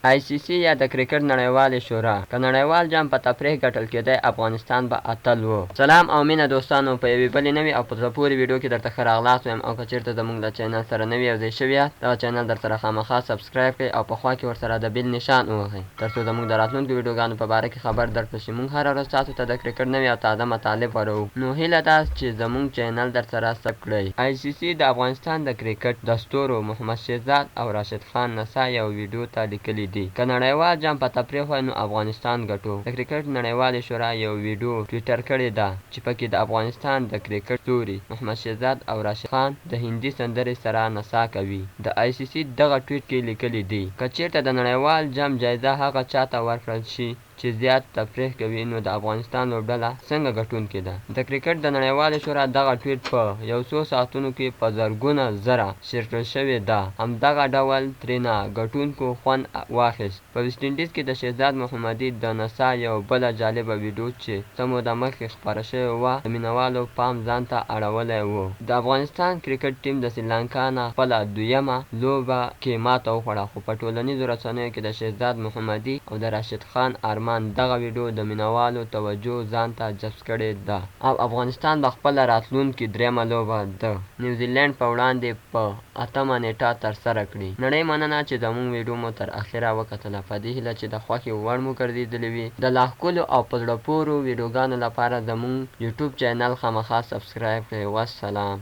آی سی سی یا د کرکټ نړیوالې شورا که نړیوال جام په تفریح ګټل کېدی افغانستان به اتل و. سلام او مینه دوستانو، په یوې بلې نوې او په زړه پورې ویډیو کې درته ښه راغلاست وایم. او که چېرته زموږ د چینل سره نوي یو ځای شوي یاست، دغه چینل درسره خامخا سبسکرایب کړئ او په خوا کې ورسره د بیل نشان ووهئ، تر څو زموږ د راتلونکو ویډیوګانو په باره کې خبر درکړل شي. موږ هره ورځ تاسو ته د کرکټ نوي او تازه مطالب خپروو، نو هیله ده چې زموږ چینل درسره سب کړئ. آی سی سی د افغانستان د کرکټ د ستورو محمد شهزاد او راشد خان نسا یو ویډیو ته لیکلي دي: که نړیوال جام په تفریح وای نو افغانستان ګټو. د کرکټ نړیوالې شورا یو ویډیو ټویټر کړې ده چې پکې د افغانستان د کرکټ ستوري محمد شهزاد او راشد خان د هندي سندرې سره نڅا کوي. د آی سی سی دغه ټویټ کې لیکلي دي: که چیرته د نړیوال جام جایزه هغه چاته ورکړل شي چې زیات تفریح کوي، نو د افغانستان لوبډله څنګه ګټونکې ده؟ د کرکټ د نړیوالې شورا دغه ټویټ په یو څو ساعتونو کې په زرګونه زره شیر کړل شوې ده. همدغه ډول ترېنه ګټونکو خوند واخیست. په ویسټ انډیز کې د شهزاد محمدي د نڅا یو بله جالبه ویډیو چې څه موده مخکې خپره شوې وه، د مینوالو پام ځان ته اړولی و. د افغانستان کرکټ ټیم د سریلانکا نه خپله دویمه لوبه کې ماته وخوړه، خو په ټولنیزو رسنیو کې د شهزاد محمدي او د راشد خان دغه ویډیو د مینوالو توجه ځان ته جذب کړې ده. او افغانستان به خپله راتلونکې دریمه لوبه د نیوزیلینډ په وړاندې په 8مه نیټه ترسره کړي. نړۍ مننه چې زموږ ویډیو مو تر اخره وکتله. په دې هیله چې د خوښې وړ مو ګرځېدلې وي. د لا ښکلو او په زړه پورو ویډیوګانو لپاره زموږ یوټیوب چینل خامخا سبسکرایب کړئ. والسلام.